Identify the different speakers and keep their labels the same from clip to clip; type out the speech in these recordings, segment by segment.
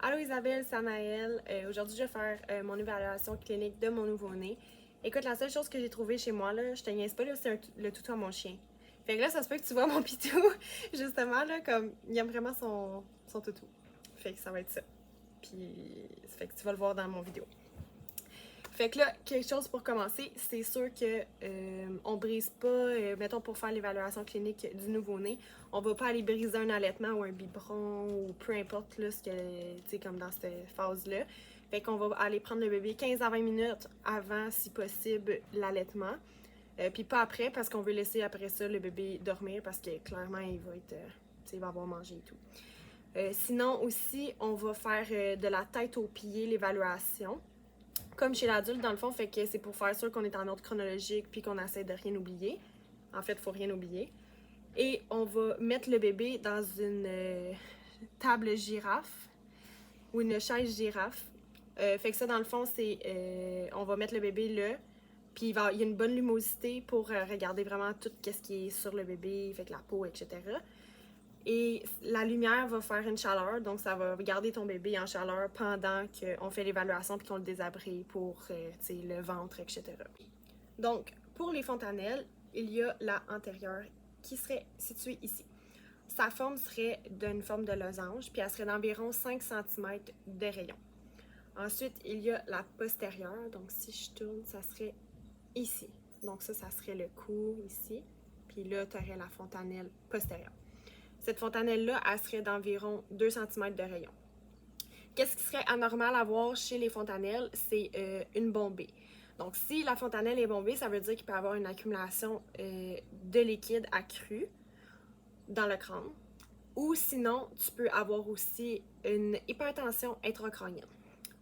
Speaker 1: Allô Isabelle, c'est Anaëlle. Aujourd'hui, je vais faire mon évaluation clinique de mon nouveau-né. Écoute, la seule chose que j'ai trouvée chez moi, là, je te niaise pas, là, c'est le toutou à mon chien. Fait que là, ça se peut que tu vois mon pitou, justement, là, comme, il aime vraiment son toutou. Fait que ça va être ça. Puis, ça fait que tu vas le voir dans mon vidéo. Fait que là, quelque chose pour commencer, c'est sûr que on brise pas, mettons pour faire l'évaluation clinique du nouveau-né, on va pas aller briser un allaitement ou un biberon ou peu importe là, ce que, tu sais, comme dans cette phase-là. Fait qu'on va aller prendre le bébé 15 à 20 minutes avant, si possible, l'allaitement. Puis pas après, parce qu'on veut laisser après ça le bébé dormir, parce que clairement, il va être, tu sais, il va avoir mangé et tout. Sinon aussi, on va faire de la tête aux pieds l'évaluation. Comme chez l'adulte, dans le fond, fait que c'est pour faire sûr qu'on est en ordre chronologique puis qu'on essaie de rien oublier. En fait, il faut rien oublier. Et on va mettre le bébé dans une table girafe ou une chaise girafe. Fait que ça, dans le fond, c'est on va mettre le bébé là. Puis il y a une bonne lumosité pour regarder vraiment tout ce qui est sur le bébé, fait que la peau, etc. Et la lumière va faire une chaleur, donc ça va garder ton bébé en chaleur pendant qu'on fait l'évaluation puis qu'on le désabrille pour le ventre, etc. Donc, pour les fontanelles, il y a la antérieure qui serait située ici. Sa forme serait d'une forme de losange, puis elle serait d'environ 5 cm de rayon. Ensuite, il y a la postérieure, donc si je tourne, ça serait ici. Donc ça serait le cou ici, puis là, tu aurais la fontanelle postérieure. Cette fontanelle-là, elle serait d'environ 2 cm de rayon. Qu'est-ce qui serait anormal à voir chez les fontanelles? C'est une bombée. Donc, si la fontanelle est bombée, ça veut dire qu'il peut y avoir une accumulation de liquide accru dans le crâne. Ou sinon, tu peux avoir aussi une hypertension intracrânienne.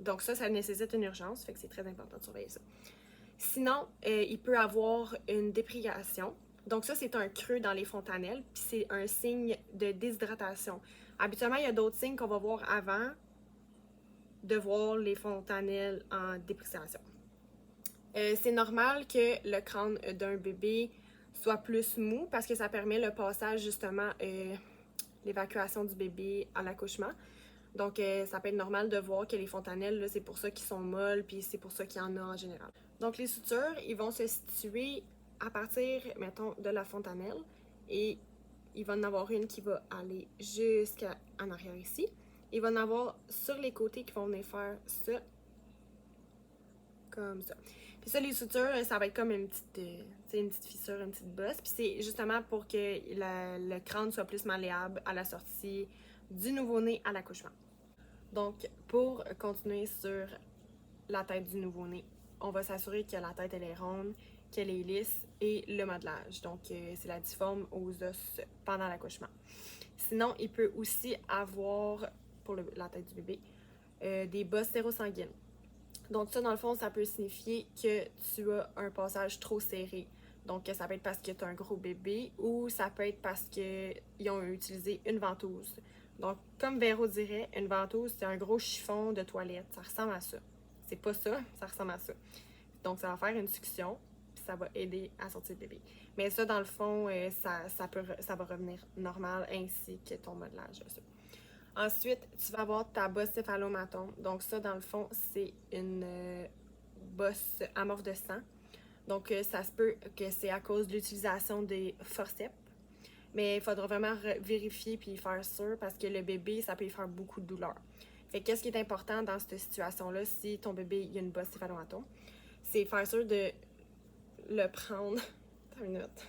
Speaker 1: Donc ça nécessite une urgence, fait que c'est très important de surveiller ça. Sinon, il peut avoir une déprimation. Donc ça, c'est un creux dans les fontanelles, puis c'est un signe de déshydratation. Habituellement, il y a d'autres signes qu'on va voir avant de voir les fontanelles en dépréciation. C'est normal que le crâne d'un bébé soit plus mou parce que ça permet le passage justement, l'évacuation du bébé à l'accouchement. Donc, ça peut être normal de voir que les fontanelles, c'est pour ça qu'ils sont molles, puis c'est pour ça qu'il y en a en général. Donc, les sutures, ils vont se situer à partir, mettons, de la fontanelle. Et il va en avoir une qui va aller jusqu'en arrière ici. Il va en avoir sur les côtés qui vont venir faire ça. Comme ça. Puis ça, les sutures, ça va être comme une petite fissure, une petite bosse. Puis c'est justement pour que le crâne soit plus malléable à la sortie du nouveau-né à l'accouchement. Donc, pour continuer sur la tête du nouveau-né, on va s'assurer que la tête elle est ronde, qu'elle est lisse et le modelage. Donc, c'est la difforme aux os pendant l'accouchement. Sinon, il peut aussi avoir, pour la tête du bébé, des bosses stérosanguines. Donc, ça, dans le fond, ça peut signifier que tu as un passage trop serré. Donc, ça peut être parce que tu as un gros bébé ou ça peut être parce qu'ils ont utilisé une ventouse. Donc, comme Véro dirait, une ventouse, c'est un gros chiffon de toilette. Ça ressemble à ça. C'est pas ça, ça ressemble à ça. Donc, ça va faire une succion, puis ça va aider à sortir le bébé. Mais ça, dans le fond, ça va revenir normal ainsi que ton modelage. Ça. Ensuite, tu vas avoir ta bosse céphalomatome. Donc, ça, dans le fond, c'est une bosse amorphe de sang. Donc, ça se peut que c'est à cause de l'utilisation des forceps. Mais il faudra vraiment vérifier puis faire sûr parce que le bébé, ça peut y faire beaucoup de douleur. Fait que qu'est-ce qui est important dans cette situation-là, si ton bébé il a une bosse céphalomatome, c'est faire sûr de le prendre. Attends une minute.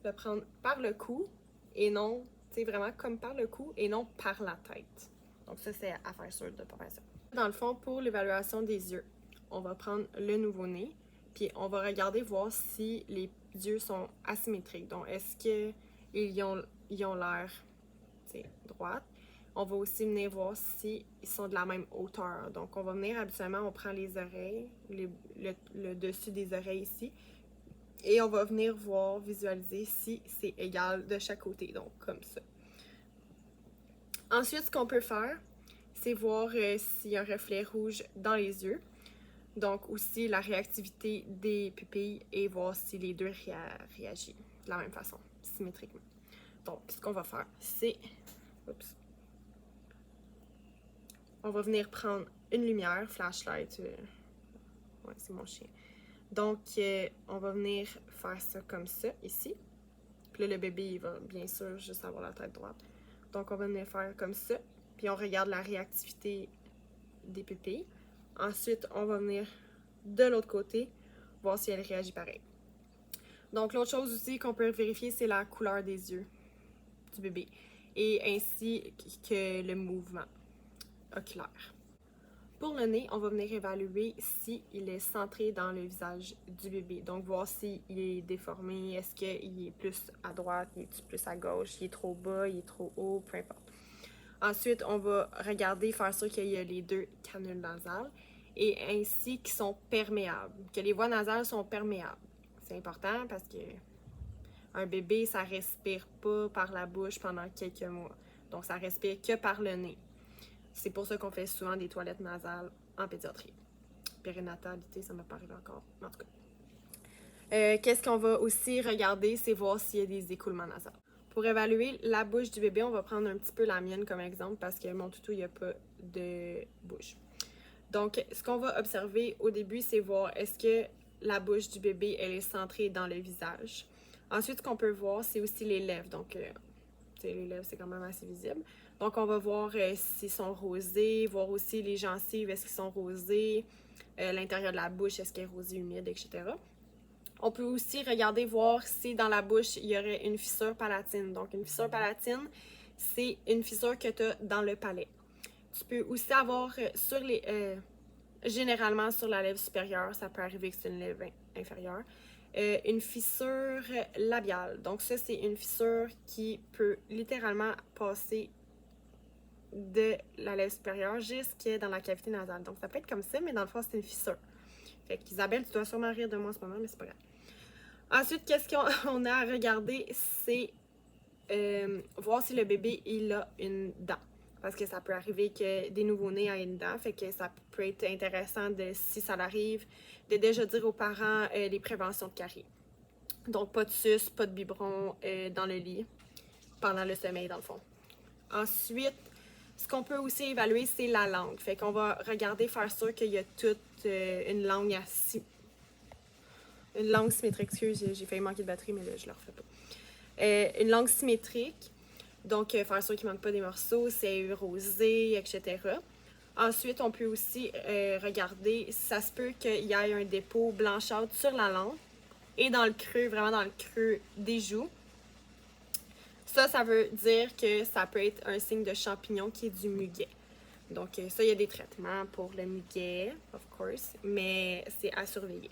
Speaker 1: Le prendre par le cou et non, tu sais, vraiment comme par le cou et non par la tête. Donc, ça, c'est à faire sûr de ne pas faire ça. Dans le fond, pour l'évaluation des yeux, on va prendre le nouveau-né, puis on va regarder voir si les yeux sont asymétriques. Donc, est-ce qu'ils ont l'air droite? On va aussi venir voir s'ils sont de la même hauteur. Donc, on va venir habituellement, on prend les oreilles, le dessus des oreilles ici, et on va venir voir, visualiser si c'est égal de chaque côté, donc comme ça. Ensuite, ce qu'on peut faire, c'est voir s'il y a un reflet rouge dans les yeux. Donc aussi la réactivité des pupilles et voir si les deux réagissent de la même façon, symétriquement. Donc, ce qu'on va faire, c'est... Oups. on va venir prendre une lumière, flashlight. Ouais, c'est mon chien. Donc, on va venir faire ça comme ça, ici. Puis là, le bébé, il va bien sûr juste avoir la tête droite. Donc, on va venir faire comme ça. Puis on regarde la réactivité des pupilles. Ensuite, on va venir de l'autre côté, voir si elle réagit pareil. Donc, l'autre chose aussi qu'on peut vérifier, c'est la couleur des yeux du bébé. Et ainsi que le mouvement oculaire. Pour le nez, on va venir évaluer s'il est centré dans le visage du bébé. Donc, voir s'il est déformé, est-ce qu'il est plus à droite, il est plus à gauche, il est trop bas, il est trop haut, peu importe. Ensuite, on va regarder, faire sûr qu'il y a les deux canules nasales et ainsi qu'ils sont perméables, que les voies nasales sont perméables. C'est important parce que un bébé, ça respire pas par la bouche pendant quelques mois. Donc, ça respire que par le nez. C'est pour ça qu'on fait souvent des toilettes nasales en pédiatrie. Périnatalité, ça ne m'est pas arrivé encore, en tout cas. Qu'est-ce qu'on va aussi regarder, c'est voir s'il y a des écoulements nasaux. Pour évaluer la bouche du bébé, on va prendre un petit peu la mienne comme exemple parce que mon toutou, il n'y a pas de bouche. Donc, ce qu'on va observer au début, c'est voir est-ce que la bouche du bébé, elle est centrée dans le visage. Ensuite, ce qu'on peut voir, c'est aussi les lèvres. Donc, les lèvres, c'est quand même assez visible. Donc, on va voir s'ils sont rosés, voir aussi les gencives, est-ce qu'ils sont rosés, l'intérieur de la bouche, est-ce qu'elle est rosée, humide, etc. On peut aussi regarder, voir si dans la bouche, il y aurait une fissure palatine. Donc, une fissure palatine, c'est une fissure que tu as dans le palais. Tu peux aussi avoir sur les... généralement, sur la lèvre supérieure, ça peut arriver que c'est une lèvre inférieure, une fissure labiale. Donc, ça, c'est une fissure qui peut littéralement passer de la lèvre supérieure jusqu'à dans la cavité nasale. Donc, ça peut être comme ça, mais dans le fond, c'est une fissure. Fait qu'Isabelle, tu dois sûrement rire de moi en ce moment, mais c'est pas grave. Ensuite, qu'est-ce qu'on a à regarder, c'est voir si le bébé, il a une dent. Parce que ça peut arriver que des nouveau-nés aient une dent, fait que ça peut être intéressant, si ça l'arrive, de déjà dire aux parents les préventions de caries. Donc, pas de suce, pas de biberon dans le lit pendant le sommeil, dans le fond. Ensuite, ce qu'on peut aussi évaluer, c'est la langue. Fait qu'on va regarder, faire sûr qu'il y a toute une langue une langue symétrique. Excusez, j'ai failli manquer de batterie, mais là, je ne le refais pas. Une langue symétrique. Donc, faire sûr qu'il ne manque pas des morceaux, c'est rosé, etc. Ensuite, on peut aussi regarder si ça se peut qu'il y ait un dépôt blanchâtre sur la langue et dans le creux, vraiment dans le creux des joues. Ça veut dire que ça peut être un signe de champignon qui est du muguet. Donc, ça, il y a des traitements pour le muguet, of course, mais c'est à surveiller.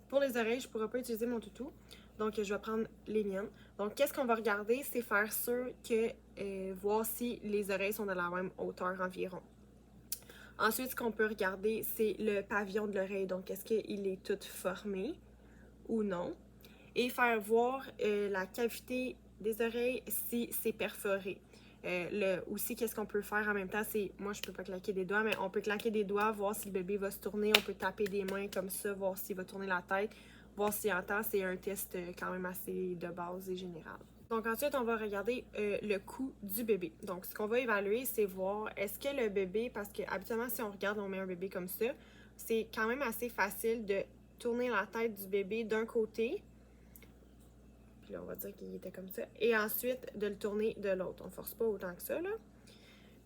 Speaker 1: Pour les oreilles, je ne pourrai pas utiliser mon toutou, donc je vais prendre les miennes. Donc, qu'est-ce qu'on va regarder, c'est faire sûr que, voir si les oreilles sont de la même hauteur environ. Ensuite, ce qu'on peut regarder, c'est le pavillon de l'oreille. Donc, est-ce qu'il est tout formé ou non? Et faire voir la cavité des oreilles si c'est perforé. Aussi, qu'est-ce qu'on peut faire en même temps, c'est, moi je peux pas claquer des doigts, mais on peut claquer des doigts, voir si le bébé va se tourner, on peut taper des mains comme ça, voir s'il va tourner la tête, voir s'il entend, c'est un test quand même assez de base et général. Donc ensuite, on va regarder le cou du bébé. Donc ce qu'on va évaluer, c'est voir est-ce que le bébé, parce que habituellement si on regarde, on met un bébé comme ça, c'est quand même assez facile de tourner la tête du bébé d'un côté. Puis là, on va dire qu'il était comme ça. Et ensuite, de le tourner de l'autre. On ne force pas autant que ça, là.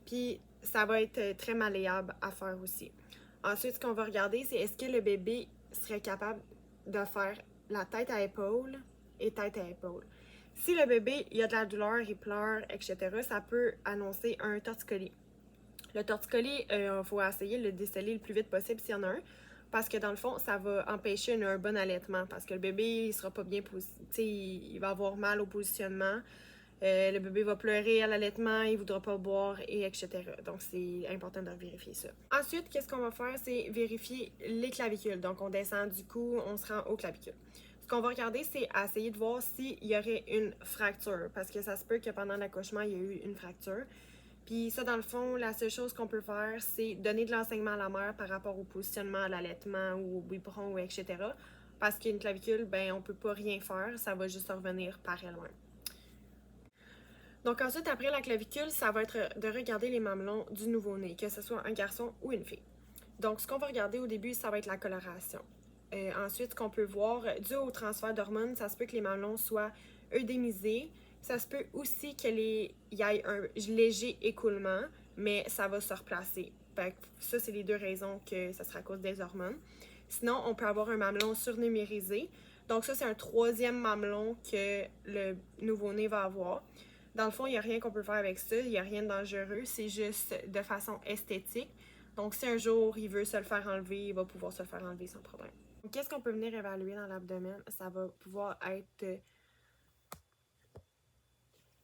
Speaker 1: Puis, ça va être très malléable à faire aussi. Ensuite, ce qu'on va regarder, c'est est-ce que le bébé serait capable de faire la tête à épaule et tête à épaule. Si le bébé, il a de la douleur, il pleure, etc., ça peut annoncer un torticolis. Le torticolis, il faut essayer de le déceler le plus vite possible s'il y en a un. Parce que dans le fond, ça va empêcher un bon allaitement. Parce que le bébé, il sera pas bien il va avoir mal au positionnement. Le bébé va pleurer à l'allaitement, il voudra pas boire, et etc. Donc, c'est important de vérifier ça. Ensuite, qu'est-ce qu'on va faire? C'est vérifier les clavicules. Donc, on descend du cou, on se rend aux clavicules. Ce qu'on va regarder, c'est essayer de voir s'il y aurait une fracture. Parce que ça se peut que pendant l'accouchement, il y a eu une fracture. Puis ça, dans le fond, la seule chose qu'on peut faire, c'est donner de l'enseignement à la mère par rapport au positionnement, à l'allaitement ou au biberon, etc. Parce qu'une clavicule, ben, on peut pas rien faire, ça va juste revenir par elle-même. Donc ensuite, après la clavicule, ça va être de regarder les mamelons du nouveau-né, que ce soit un garçon ou une fille. Donc ce qu'on va regarder au début, ça va être la coloration. Ensuite, ce qu'on peut voir, dû au transfert d'hormones, ça se peut que les mamelons soient œdémisés. Ça se peut aussi qu'il y ait un léger écoulement, mais ça va se replacer. Fait que ça, c'est les deux raisons que ça sera à cause des hormones. Sinon, on peut avoir un mamelon surnumérisé. Donc ça, c'est un troisième mamelon que le nouveau-né va avoir. Dans le fond, il n'y a rien qu'on peut faire avec ça, il n'y a rien de dangereux, c'est juste de façon esthétique. Donc, si un jour il veut se le faire enlever, il va pouvoir se le faire enlever sans problème. Qu'est-ce qu'on peut venir évaluer dans l'abdomen? Ça va pouvoir être...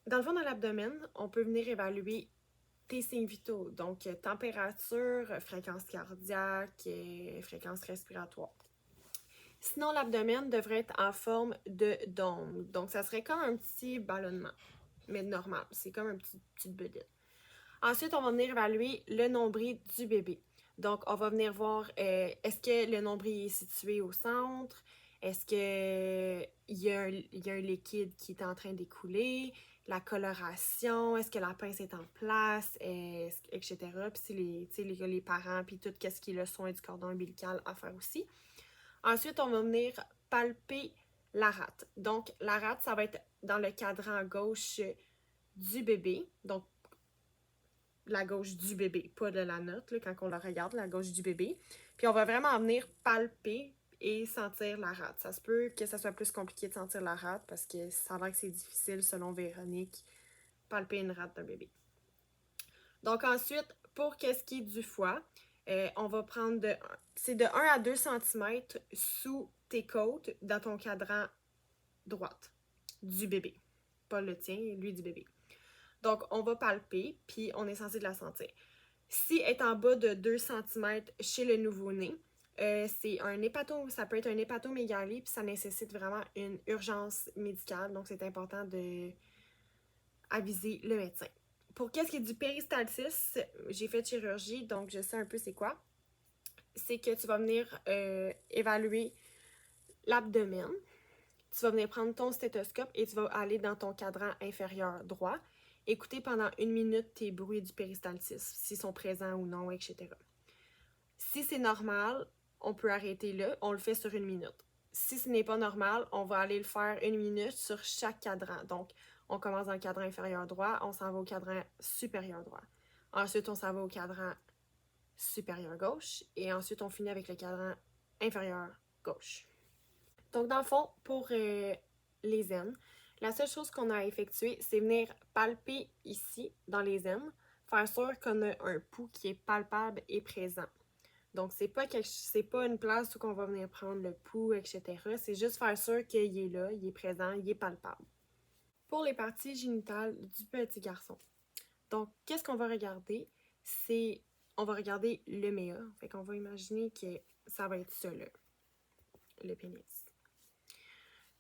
Speaker 1: Dans le fond, dans l'abdomen, on peut venir évaluer tes signes vitaux, donc température, fréquence cardiaque, fréquence respiratoire. Sinon, l'abdomen devrait être en forme de dôme. Donc, ça serait comme un petit ballonnement, mais normal. C'est comme un petit bedette. Ensuite, on va venir évaluer le nombril du bébé. Donc, on va venir voir est-ce que le nombril est situé au centre? Est-ce qu'il y a un liquide qui est en train d'écouler? La coloration? Est-ce que la pince est en place? Etc. Puis si les parents, puis tout ce qui est le soin du cordon ombilical à faire aussi. Ensuite, on va venir palper la rate. Donc, la rate, ça va être dans le cadran gauche du bébé. Donc, la gauche du bébé, pas de la note, là, quand on la regarde, la gauche du bébé. Puis on va vraiment venir palper et sentir la rate. Ça se peut que ça soit plus compliqué de sentir la rate parce que ça a l'air que c'est difficile, selon Véronique, palper une rate d'un bébé. Donc ensuite, pour qu'est-ce qui est du foie, on va prendre c'est de 1 à 2 cm sous tes côtes dans ton cadran droite du bébé. Pas le tien, lui du bébé. Donc, on va palper, puis on est censé de la sentir. Si elle est en bas de 2 cm chez le nouveau-né, c'est un hépato, ça peut être un hépatomégalie, puis ça nécessite vraiment une urgence médicale. Donc, c'est important d'aviser le médecin. Pour qu'est-ce qui est du péristaltisme, j'ai fait chirurgie, donc je sais un peu c'est quoi. C'est que tu vas venir évaluer l'abdomen. Tu vas venir prendre ton stéthoscope et tu vas aller dans ton cadran inférieur droit. Écouter pendant 1 minute tes bruits du péristaltisme, s'ils sont présents ou non, etc. Si c'est normal, on peut arrêter là, on le fait sur 1 minute. Si ce n'est pas normal, on va aller le faire 1 minute sur chaque cadran. Donc, on commence dans le cadran inférieur droit, on s'en va au cadran supérieur droit. Ensuite, on s'en va au cadran supérieur gauche et ensuite, on finit avec le cadran inférieur gauche. Donc, dans le fond, pour les aines, la seule chose qu'on a à effectuer, c'est venir palper ici, dans les aines, faire sûr qu'on a un pouls qui est palpable et présent. Donc, c'est pas une place où on va venir prendre le pouls, etc. C'est juste faire sûr qu'il est là, il est présent, il est palpable. Pour les parties génitales du petit garçon. Donc, qu'est-ce qu'on va regarder? On va regarder le méa. Fait qu'on va imaginer que ça va être ça, là, le pénis.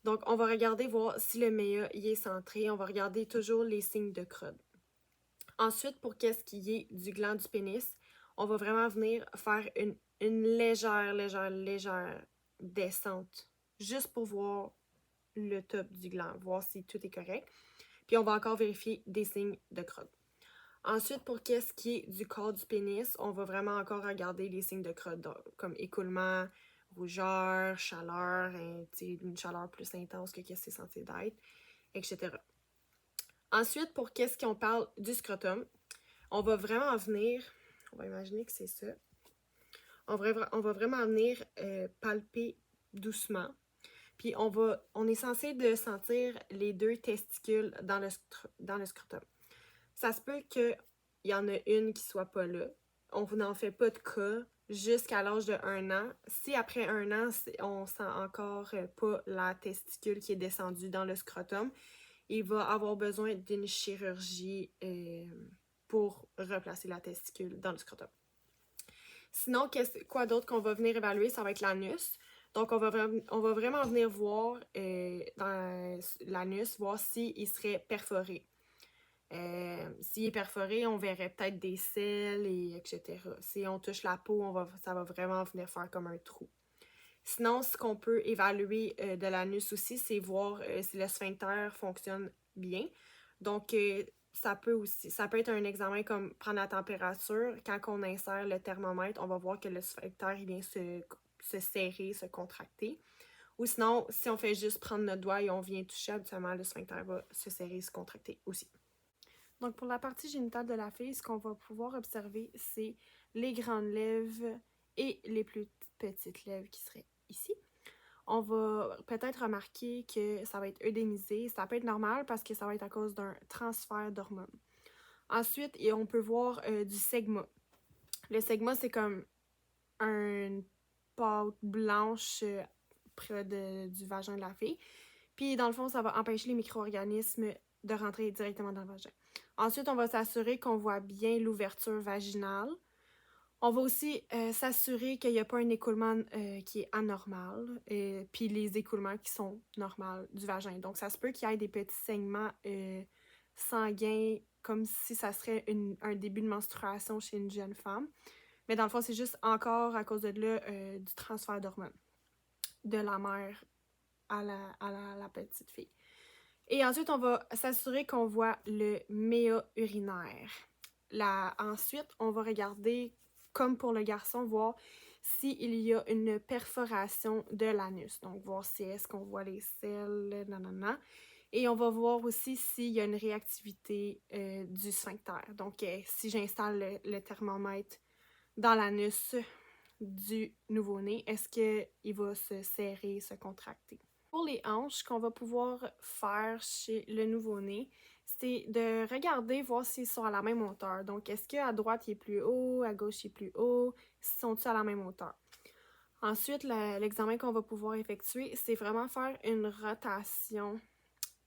Speaker 1: Donc, on va regarder voir si le méa y est centré. On va regarder toujours les signes de Crohn. Ensuite, pour qu'est-ce qui est du gland du pénis, on va vraiment venir faire une légère descente, juste pour voir le top du gland, voir si tout est correct. Puis, on va encore vérifier des signes de Crohn. Ensuite, pour qu'est-ce qui est du corps du pénis, on va vraiment encore regarder les signes de Crohn, comme écoulement, rougeur, chaleur, une chaleur plus intense que qu'est-ce que c'est censé d'être, etc. Ensuite, pour qu'est-ce qu'on parle du scrotum, on va vraiment venir, on va imaginer que c'est ça, on va vraiment venir palper doucement. Puis on est censé de sentir les 2 testicules dans le scrotum. Ça se peut qu'il y en a une qui soit pas là. On n'en fait pas de cas jusqu'à l'âge de 1 an. Si après 1 an, on sent encore pas la testicule qui est descendue dans le scrotum, il va avoir besoin d'une chirurgie pour replacer la testicule dans le scrotum. Sinon, quoi d'autre qu'on va venir évaluer, ça va être l'anus. Donc, on va vraiment venir voir dans l'anus, voir s'il serait perforé. S'il est perforé, on verrait peut-être des selles, etc. Si on touche la peau, ça va vraiment venir faire comme un trou. Sinon, ce qu'on peut évaluer de l'anus aussi, c'est voir si le sphincter fonctionne bien. Donc, ça peut être un examen comme prendre la température. Quand on insère le thermomètre, on va voir que le sphincter il vient se serrer, se contracter. Ou sinon, si on fait juste prendre notre doigt et on vient toucher, habituellement, le sphincter va se serrer, se contracter aussi. Donc, pour la partie génitale de la fille, ce qu'on va pouvoir observer, c'est les grandes lèvres et les plus petites lèvres qui seraient ici. On va peut-être remarquer que ça va être œdémisé. Ça peut être normal parce que ça va être à cause d'un transfert d'hormones. Ensuite, on peut voir du segma. Le segma, c'est comme une pâte blanche près du vagin de la fille. Puis, dans le fond, ça va empêcher les micro-organismes de rentrer directement dans le vagin. Ensuite, on va s'assurer qu'on voit bien l'ouverture vaginale. On va aussi s'assurer qu'il n'y a pas un écoulement qui est anormal, puis les écoulements qui sont normaux du vagin. Donc, ça se peut qu'il y ait des petits saignements sanguins, comme si ça serait un début de menstruation chez une jeune femme. Mais dans le fond, c'est juste encore à cause de là du transfert d'hormones de la mère à la petite fille. Et ensuite, on va s'assurer qu'on voit le méa urinaire. Ensuite, on va regarder, comme pour le garçon, voir s'il y a une perforation de l'anus. Donc, voir si est-ce qu'on voit les selles, nanana. Et on va voir aussi s'il y a une réactivité du sphincter. Donc, si j'installe le thermomètre dans l'anus du nouveau-né, est-ce qu'il va se serrer, se contracter? Pour les hanches, ce qu'on va pouvoir faire chez le nouveau-né, c'est de regarder, voir s'ils sont à la même hauteur. Donc, est-ce qu'à droite, il est plus haut, à gauche, il est plus haut, s'ils sont-ils à la même hauteur? Ensuite, l'examen qu'on va pouvoir effectuer, c'est vraiment faire une rotation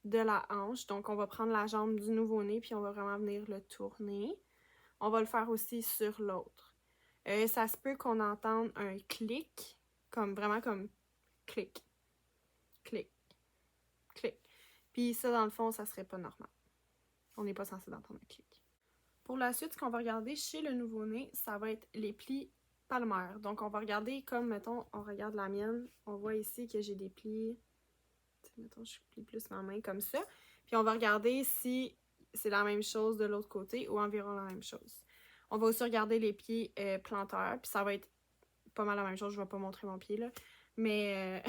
Speaker 1: de la hanche. Donc, on va prendre la jambe du nouveau-né, puis on va vraiment venir le tourner. On va le faire aussi sur l'autre. Ça se peut qu'on entende un clic, vraiment comme clic, clic, clic. Puis ça, dans le fond, ça serait pas normal. On n'est pas censé d'entendre un clic. Pour la suite, ce qu'on va regarder chez le nouveau-né, ça va être les plis palmaires. Donc, on va regarder comme, mettons, on regarde la mienne. On voit ici que j'ai des plis. Mettons, je plie plus ma main comme ça. Puis on va regarder si c'est la même chose de l'autre côté ou environ la même chose. On va aussi regarder les pieds planteurs. Puis ça va être pas mal la même chose. Je vais pas montrer mon pied, là. Mais,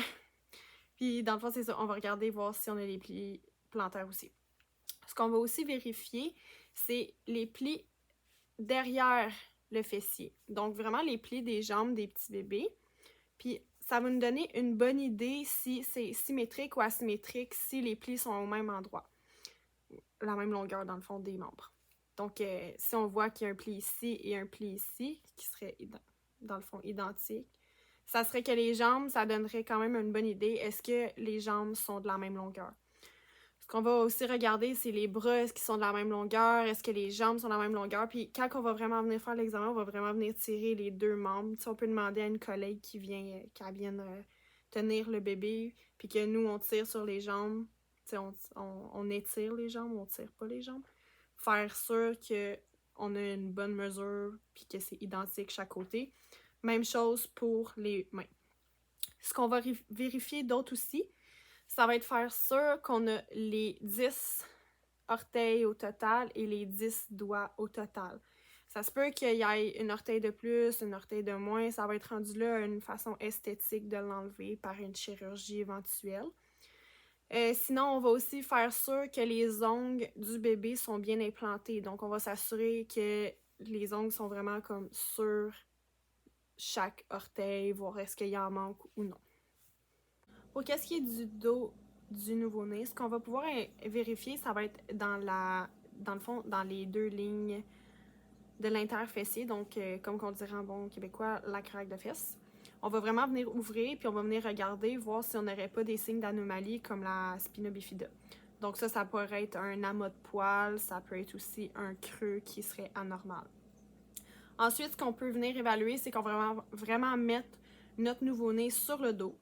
Speaker 1: puis dans le fond, c'est ça. On va regarder, voir si on a les plis planteurs aussi. Ce qu'on va aussi vérifier, c'est les plis derrière le fessier. Donc, vraiment les plis des jambes des petits bébés. Puis, ça va nous donner une bonne idée si c'est symétrique ou asymétrique, si les plis sont au même endroit. La même longueur, dans le fond, des membres. Donc, si on voit qu'il y a un pli ici et un pli ici, qui seraient, dans le fond, identiques, ça serait que les jambes, ça donnerait quand même une bonne idée. Est-ce que les jambes sont de la même longueur? Ce qu'on va aussi regarder, c'est les bras, est-ce qu'ils sont de la même longueur? Est-ce que les jambes sont de la même longueur? Puis quand on va vraiment venir faire l'examen, on va vraiment venir tirer les deux membres. T'sais, on peut demander à une collègue qui vienne tenir le bébé, puis que nous, on tire sur les jambes. On étire les jambes, on tire pas les jambes. Faire sûr qu'on a une bonne mesure, puis que c'est identique chaque côté. Même chose pour les mains. Ce qu'on va vérifier d'autre aussi, ça va être faire sûr qu'on a les 10 orteils au total et les 10 doigts au total. Ça se peut qu'il y ait une orteil de plus, une orteil de moins. Ça va être rendu là une façon esthétique de l'enlever par une chirurgie éventuelle. Sinon, on va aussi faire sûr que les ongles du bébé sont bien implantés. Donc, on va s'assurer que les ongles sont vraiment comme sur chaque orteil, voir est-ce qu'il y en manque ou non. Pour qu'est-ce qui est du dos du nouveau-né, ce qu'on va pouvoir vérifier, ça va être dans le fond, dans les deux lignes de l'interfessier, donc comme on dirait en bon québécois, la craque de fesse. On va vraiment venir ouvrir, puis on va venir regarder, voir si on n'aurait pas des signes d'anomalie comme la spina bifida. Donc ça pourrait être un amas de poils, ça peut être aussi un creux qui serait anormal. Ensuite, ce qu'on peut venir évaluer, c'est qu'on va vraiment mettre notre nouveau-né sur le dos.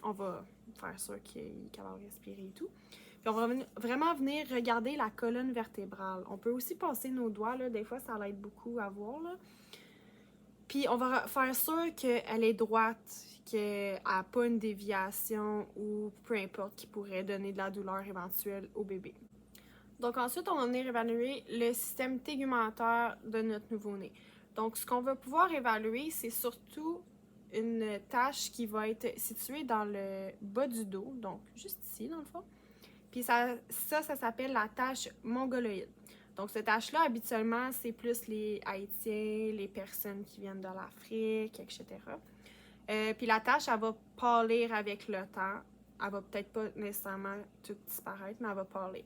Speaker 1: On va faire sûr qu'il est capable de respirer et tout. Puis on va vraiment venir regarder la colonne vertébrale. On peut aussi passer nos doigts, là. Des fois, ça l'aide beaucoup à voir, là. Puis on va faire sûr qu'elle est droite, qu'elle n'a pas une déviation ou peu importe qui pourrait donner de la douleur éventuelle au bébé. Donc ensuite, on va venir évaluer le système tégumentaire de notre nouveau-né. Donc ce qu'on va pouvoir évaluer, c'est surtout une tache qui va être située dans le bas du dos, donc juste ici dans le fond. Puis ça s'appelle la tache mongoloïde. Donc cette tache-là, habituellement, c'est plus les Haïtiens, les personnes qui viennent de l'Afrique, etc. Puis la tache, elle va pâlir avec le temps. Elle va peut-être pas nécessairement tout disparaître, mais elle va pâlir.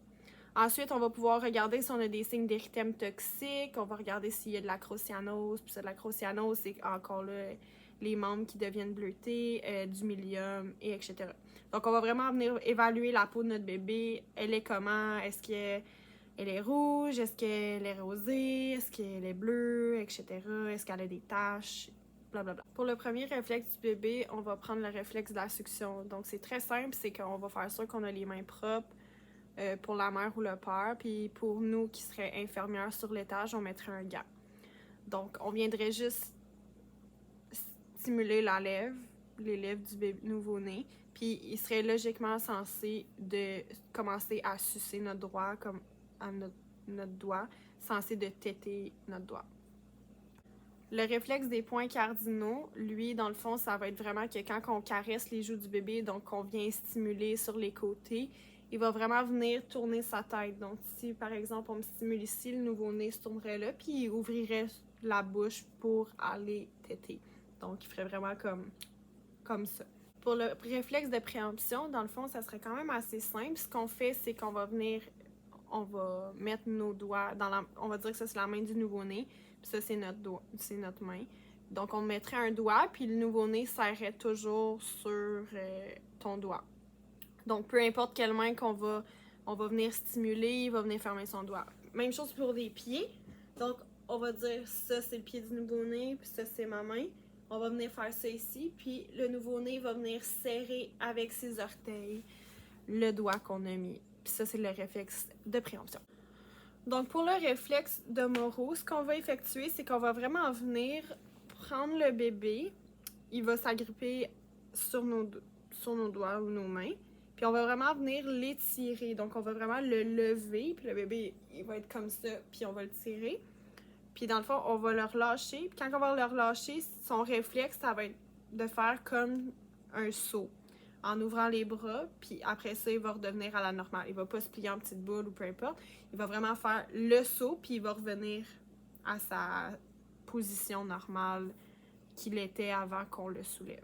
Speaker 1: Ensuite, on va pouvoir regarder si on a des signes d'érythème toxique. On va regarder s'il y a de l'acrocyanose. Puis ça, de l'acrocyanose, c'est encore là les membres qui deviennent bleutés, du milium, et etc. Donc, on va vraiment venir évaluer la peau de notre bébé. Elle est comment? Est-ce qu'elle est rouge? Est-ce qu'elle est rosée? Est-ce qu'elle est bleue? Etc. Est-ce qu'elle a des taches? Blablabla. Pour le premier réflexe du bébé, on va prendre le réflexe de la succion. Donc, c'est très simple. C'est qu'on va faire sûr qu'on a les mains propres. Pour la mère ou le père, puis pour nous qui seraient infirmières sur l'étage, on mettrait un gant. Donc, on viendrait juste stimuler les lèvres du bébé nouveau-né, puis il serait logiquement censé de commencer à sucer notre doigt, comme à notre doigt, censé de téter notre doigt. Le réflexe des points cardinaux, lui, dans le fond, ça va être vraiment que quand on caresse les joues du bébé, donc qu'on vient stimuler sur les côtés, il va vraiment venir tourner sa tête. Donc, si par exemple on me stimule ici, le nouveau-né se tournerait là, puis il ouvrirait la bouche pour aller téter. Donc, il ferait vraiment comme ça. Pour le réflexe de préemption, dans le fond, ça serait quand même assez simple. Ce qu'on fait, c'est qu'on va venir, on va mettre nos doigts dans la, on va dire que ça c'est la main du nouveau-né, puis ça c'est notre doigt, c'est notre main. Donc, on mettrait un doigt, puis le nouveau-né serrait toujours sur ton doigt. Donc, peu importe quelle main on va venir stimuler, il va venir fermer son doigt. Même chose pour les pieds. Donc, on va dire ça, c'est le pied du nouveau-né, puis ça, c'est ma main. On va venir faire ça ici, puis le nouveau-né va venir serrer avec ses orteils le doigt qu'on a mis. Puis ça, c'est le réflexe de préemption. Donc, pour le réflexe de Moreau, ce qu'on va effectuer, c'est qu'on va vraiment venir prendre le bébé. Il va s'agripper sur nos doigts ou nos mains. Puis on va vraiment venir l'étirer. Donc on va vraiment le lever. Puis le bébé, il va être comme ça. Puis on va le tirer. Puis dans le fond, on va le relâcher. Puis quand on va le relâcher, son réflexe, ça va être de faire comme un saut. En ouvrant les bras. Puis après ça, il va redevenir à la normale. Il va pas se plier en petite boule ou peu importe. Il va vraiment faire le saut. Puis il va revenir à sa position normale qu'il était avant qu'on le soulève.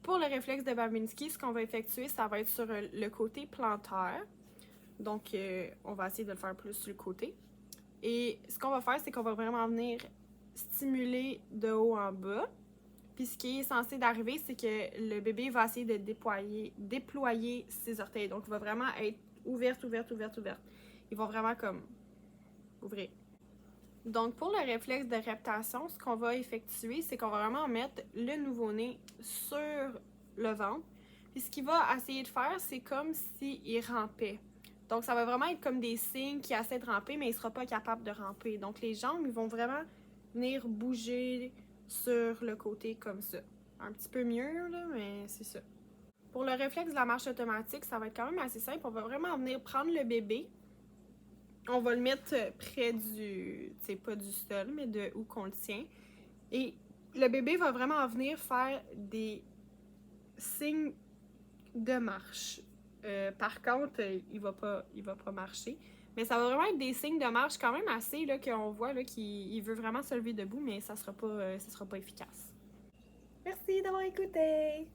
Speaker 1: Pour le réflexe de Babinski, ce qu'on va effectuer, ça va être sur le côté plantaire. Donc, on va essayer de le faire plus sur le côté. Et ce qu'on va faire, c'est qu'on va vraiment venir stimuler de haut en bas. Puis ce qui est censé d'arriver, c'est que le bébé va essayer de déployer ses orteils. Donc, il va vraiment être ouverte. Ils vont vraiment comme ouvrir. Donc, pour le réflexe de reptation, ce qu'on va effectuer, c'est qu'on va vraiment mettre le nouveau-né sur le ventre. Puis ce qu'il va essayer de faire, c'est comme s'il rampait. Donc, ça va vraiment être comme des signes qu'il essaie de ramper, mais il ne sera pas capable de ramper. Donc, les jambes, ils vont vraiment venir bouger sur le côté comme ça. Un petit peu mieux, là, mais c'est ça. Pour le réflexe de la marche automatique, ça va être quand même assez simple. On va vraiment venir prendre le bébé. On va le mettre près du, c'est pas du sol, mais de où qu'on le tient. Et le bébé va vraiment venir faire des signes de marche. Par contre, il va pas marcher. Mais ça va vraiment être des signes de marche quand même assez, là, qu'on voit là, qu'il veut vraiment se lever debout, mais ça sera pas efficace. Merci d'avoir écouté!